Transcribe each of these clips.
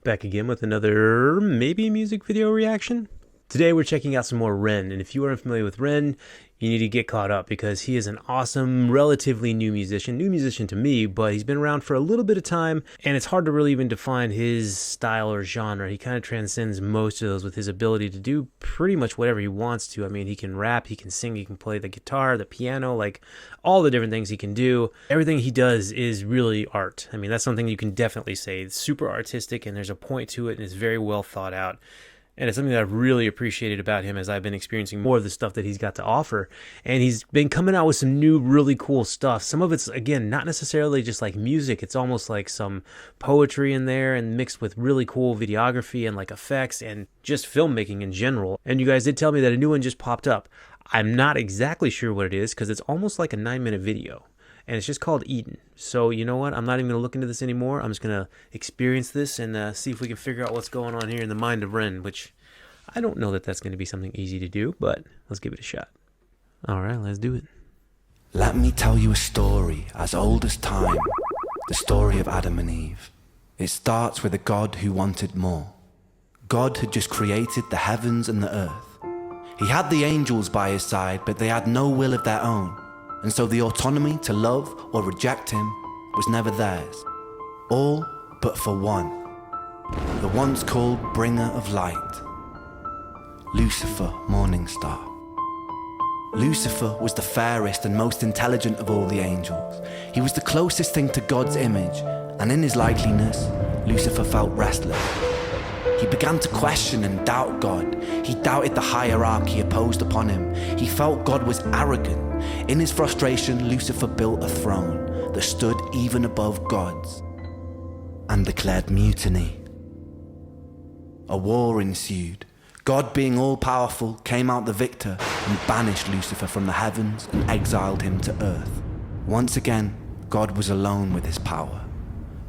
Back again with another maybe music video reaction. Today we're checking out some more REN, and if you aren't familiar with REN, you need to get caught up because he is an awesome, relatively new musician to me, but he's been around for a little bit of time, and it's hard to really even define his style or genre. He kind of transcends most of those with his ability to do pretty much whatever he wants to. I mean, he can rap, he can sing, he can play the guitar, the piano, like all the different things he can do. Everything he does is really art. I mean, that's something you can definitely say. It's super artistic, and there's a point to it, and it's very well thought out. And it's something that I've really appreciated about him as I've been experiencing more of the stuff that he's got to offer. And he's been coming out with some new, really cool stuff. Some of it's, again, not necessarily just like music. It's almost like some poetry in there and mixed with really cool videography and like effects and just filmmaking in general. And you guys did tell me that a new one just popped up. I'm not exactly sure what it is because it's almost like a 9-minute video. And it's just called Eden. So you know what? I'm not even going to look into this anymore. I'm just going to experience this and see if we can figure out what's going on here in the mind of REN, which I don't know that that's going to be something easy to do, but let's give it a shot. All right, let's do it. Let me tell you a story as old as time, the story of Adam and Eve. It starts with a God who wanted more. God had just created the heavens and the earth. He had the angels by his side, but they had no will of their own. And so the autonomy to love or reject him was never theirs. All but for one, the once called bringer of light, Lucifer, morning star. Lucifer was the fairest and most intelligent of all the angels. He was the closest thing to God's image, and in his likeliness, Lucifer felt restless. He began to question and doubt God. He doubted the hierarchy opposed upon him. He felt God was arrogant. In his frustration, Lucifer built a throne that stood even above God's and declared mutiny. A war ensued. God, being all-powerful, came out the victor and banished Lucifer from the heavens and exiled him to earth. Once again, God was alone with his power.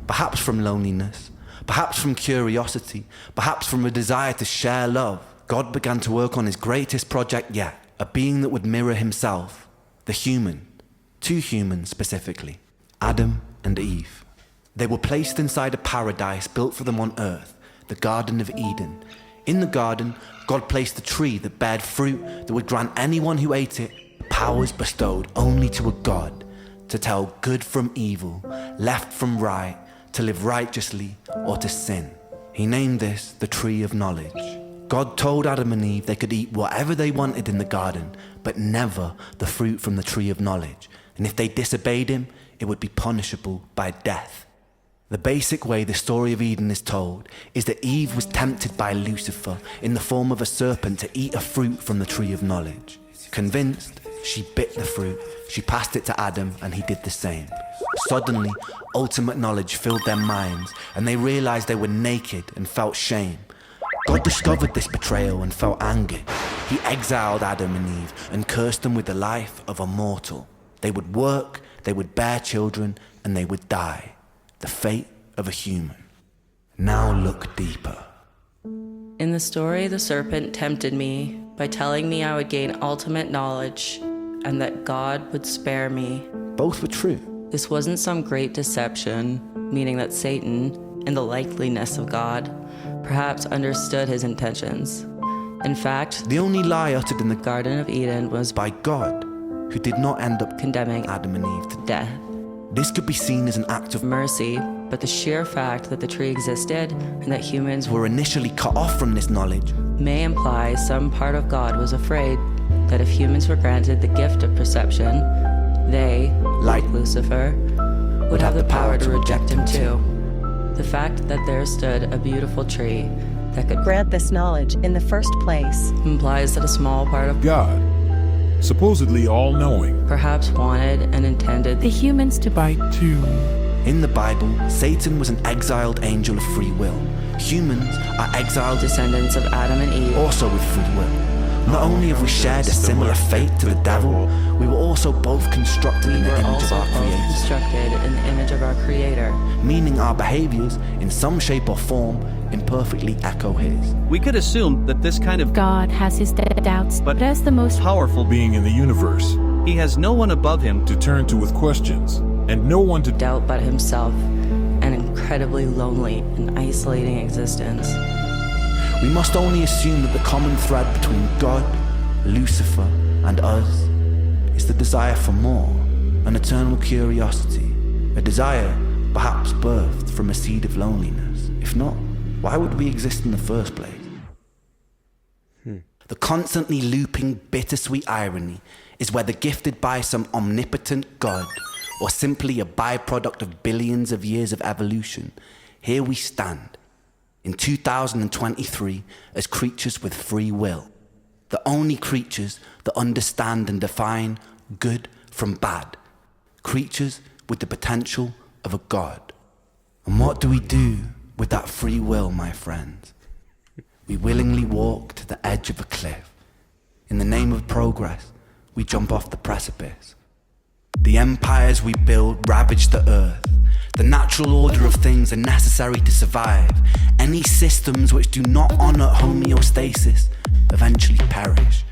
Perhaps from loneliness, perhaps from curiosity, perhaps from a desire to share love, God began to work on his greatest project yet, a being that would mirror himself. The human, two humans specifically, Adam and Eve. They were placed inside a paradise built for them on earth, the Garden of Eden. In the garden, God placed a tree that bared fruit that would grant anyone who ate it powers bestowed only to a God, to tell good from evil, left from right, to live righteously or to sin. He named this the Tree of Knowledge. God told Adam and Eve they could eat whatever they wanted in the garden, but never the fruit from the Tree of Knowledge. And if they disobeyed him, it would be punishable by death. The basic way the story of Eden is told is that Eve was tempted by Lucifer in the form of a serpent to eat a fruit from the Tree of Knowledge. Convinced, she bit the fruit, she passed it to Adam, and he did the same. Suddenly, ultimate knowledge filled their minds, and they realized they were naked and felt shame. God discovered this betrayal and felt anger. He exiled Adam and Eve and cursed them with the life of a mortal. They would work, they would bear children, and they would die. The fate of a human. Now look deeper. In the story, the serpent tempted me by telling me I would gain ultimate knowledge and that God would spare me. Both were true. This wasn't some great deception, meaning that Satan, in the likeliness of God, perhaps understood his intentions. In fact, the only lie uttered in the Garden of Eden was by God, who did not end up condemning Adam and Eve to death. This could be seen as an act of mercy, but the sheer fact that the tree existed and that humans were initially cut off from this knowledge may imply some part of God was afraid that if humans were granted the gift of perception, they, like Lucifer, would have the power to reject him too. The fact that there stood a beautiful tree that could grant this knowledge in the first place implies that a small part of God, supposedly all-knowing, perhaps wanted and intended the humans to bite too. In the Bible, Satan was an exiled angel of free will. Humans are exiled descendants of Adam and Eve, also with free will. Not only have we shared a similar fate to the devil, we were also both constructed in the image of our Creator. Constructed in the image of our Creator. Meaning our behaviors, in some shape or form, imperfectly echo his. We could assume that this kind of God has his doubts, but as the most powerful being in the universe, he has no one above him to turn to with questions, and no one to doubt but himself, and incredibly lonely and isolating existence. We must only assume that the common thread between God, Lucifer, and us is the desire for more, an eternal curiosity, a desire perhaps birthed from a seed of loneliness. If not, why would we exist in the first place? The constantly looping bittersweet irony is whether gifted by some omnipotent God or simply a byproduct of billions of years of evolution, here we stand in 2023 as creatures with free will, the only creatures that understand and define good from bad, creatures with the potential of a God. And what do we do with that free will, my friends? We willingly walk to the edge of a cliff. In the name of progress, we jump off the precipice. The empires we build ravage the earth. The natural order of things are necessary to survive. Any systems which do not honor homeostasis eventually perish.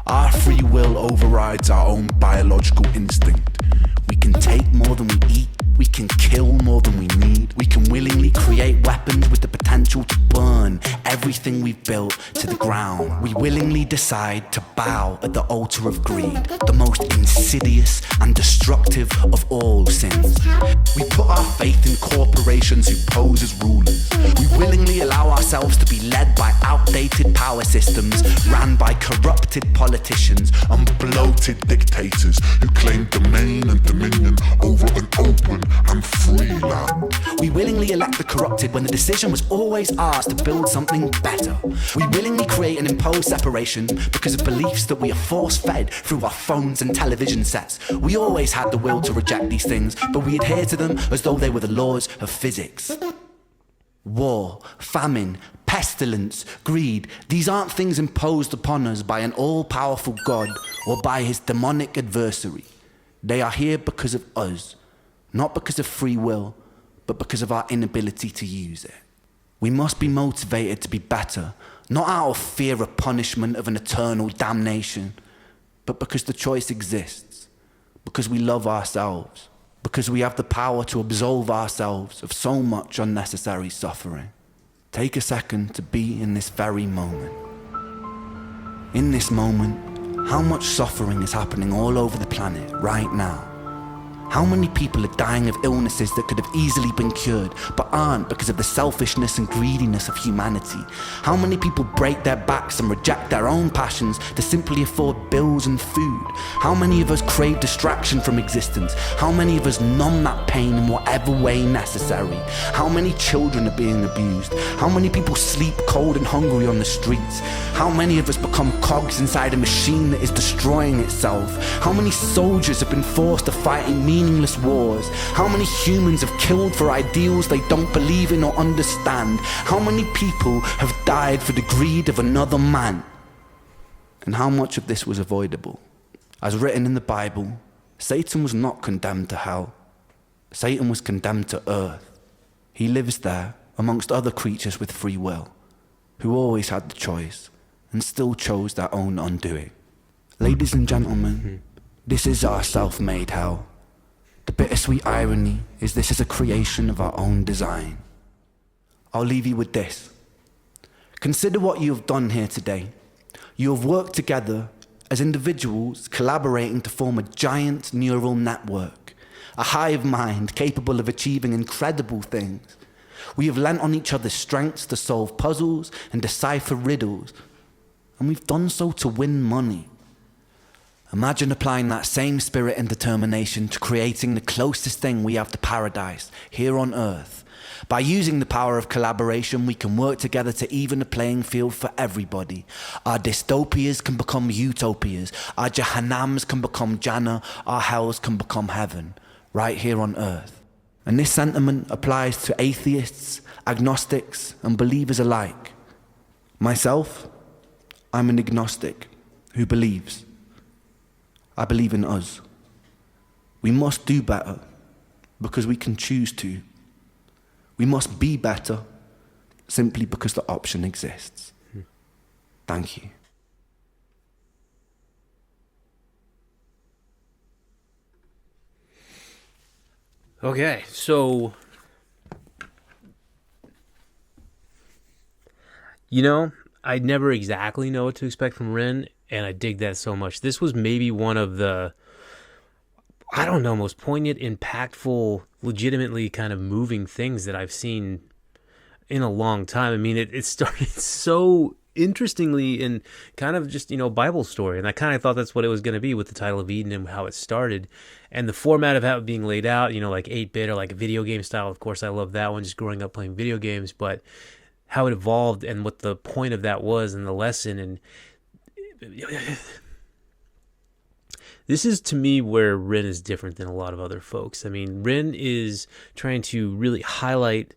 Our free will overrides our own biological instinct. We can take more than we eat. We can kill more than we need. We can willingly create weapons with the potential to burn everything we've built to the ground. We willingly decide to bow at the altar of greed, the most insidious and destructive of all sins. We put our faith in corporations who pose as rulers. We willingly allow ourselves to be led by outdated power systems ran by corrupted politicians and bloated dictators who claim domain and dominion over an open and free land. We willingly elect the corrupted when the decision was always ours to build something better. We willingly create and impose separation because of beliefs that we are force-fed through our phones and television sets. We always had the will to reject these things, but we adhere to them as though they were the laws of physics. War, famine, pestilence, greed, these aren't things imposed upon us by an all-powerful God or by his demonic adversary. They are here because of us. Not because of free will, but because of our inability to use it. We must be motivated to be better, not out of fear of punishment of an eternal damnation, but because the choice exists, because we love ourselves, because we have the power to absolve ourselves of so much unnecessary suffering. Take a second to be in this very moment. In this moment, how much suffering is happening all over the planet right now? How many people are dying of illnesses that could have easily been cured, but aren't because of the selfishness and greediness of humanity? How many people break their backs and reject their own passions to simply afford bills and food? How many of us crave distraction from existence? How many of us numb that pain in whatever way necessary? How many children are being abused? How many people sleep cold and hungry on the streets? How many of us become cogs inside a machine that is destroying itself? How many soldiers have been forced to fight in meaningless wars? How many humans have killed for ideals they don't believe in or understand? How many people have died for the greed of another man? And how much of this was avoidable? As written in the Bible, Satan was not condemned to hell. Satan was condemned to earth. He lives there amongst other creatures with free will, who always had the choice and still chose their own undoing. Ladies and gentlemen, this is our self-made hell. The bittersweet irony is this is a creation of our own design. I'll leave you with this. Consider what you have done here today. You have worked together as individuals collaborating to form a giant neural network, a hive mind capable of achieving incredible things. We have lent on each other's strengths to solve puzzles and decipher riddles, and we've done so to win money. Imagine applying that same spirit and determination to creating the closest thing we have to paradise here on Earth. By using the power of collaboration, we can work together to even the playing field for everybody. Our dystopias can become utopias. Our Jahannams can become Jannah. Our hells can become heaven, right here on Earth. And this sentiment applies to atheists, agnostics, and believers alike. Myself, I'm an agnostic who believes. I believe in us. We must do better because we can choose to. We must be better simply because the option exists. Thank you. Okay, so You know, I never exactly know what to expect from Ren, and I dig that so much. This was maybe one of the, I don't know, most poignant, impactful, legitimately kind of moving things that I've seen in a long time. I mean, it started so interestingly in kind of just, Bible story. And I kind of thought that's what it was going to be with the title of Eden and how it started. And the format of how it being laid out, like 8-bit or like video game style. Of course, I love that one, just growing up playing video games. But how it evolved and what the point of that was and the lesson. And this is, to me, where Ren is different than a lot of other folks. I mean, Ren is trying to really highlight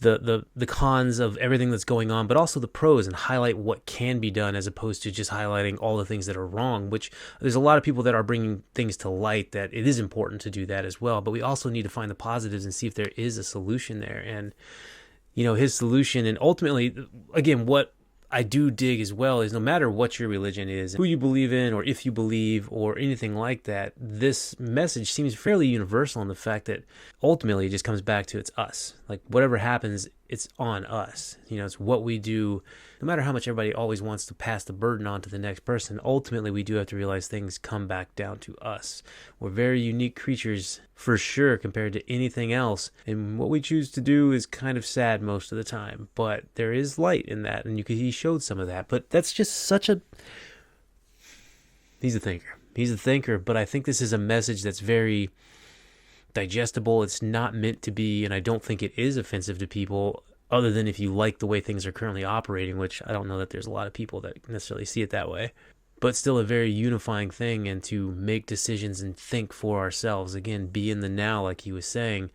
the cons of everything that's going on, but also the pros, and highlight what can be done as opposed to just highlighting all the things that are wrong, which there's a lot of people that are bringing things to light that it is important to do that as well. But we also need to find the positives and see if there is a solution there. And, his solution, and ultimately, again, what I do dig as well is no matter what your religion is, who you believe in, or if you believe, or anything like that, this message seems fairly universal in the fact that ultimately it just comes back to it's us. Like whatever happens, it's on us. It's what we do. No matter how much everybody always wants to pass the burden on to the next person, ultimately we do have to realize things come back down to us. We're very unique creatures for sure compared to anything else. And what we choose to do is kind of sad most of the time. But there is light in that, and he showed some of that. But that's just such a... He's a thinker. He's a thinker, but I think this is a message that's very digestible. It's not meant to be, and I don't think it is offensive to people, other than if you like the way things are currently operating, which I don't know that there's a lot of people that necessarily see it that way. But still a very unifying thing, and to make decisions and think for ourselves. Again, be in the now, like he was saying.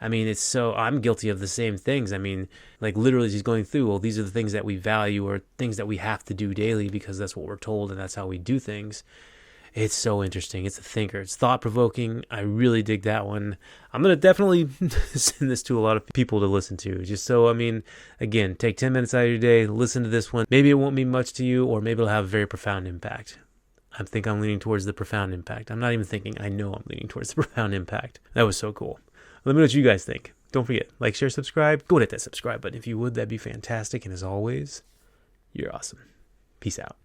I mean, I'm guilty of the same things. I mean, like literally he's going through, well, these are the things that we value, or things that we have to do daily because that's what we're told and that's how we do things. It's so interesting. It's a thinker. It's thought-provoking. I really dig that one. I'm going to definitely send this to a lot of people to listen to. Just so, again, take 10 minutes out of your day, listen to this one. Maybe it won't mean much to you, or maybe it'll have a very profound impact. I think I'm leaning towards the profound impact. I'm not even thinking. I know I'm leaning towards the profound impact. That was so cool. Let me know what you guys think. Don't forget, like, share, subscribe. Go and hit that subscribe button if you would. That'd be fantastic. And as always, you're awesome. Peace out.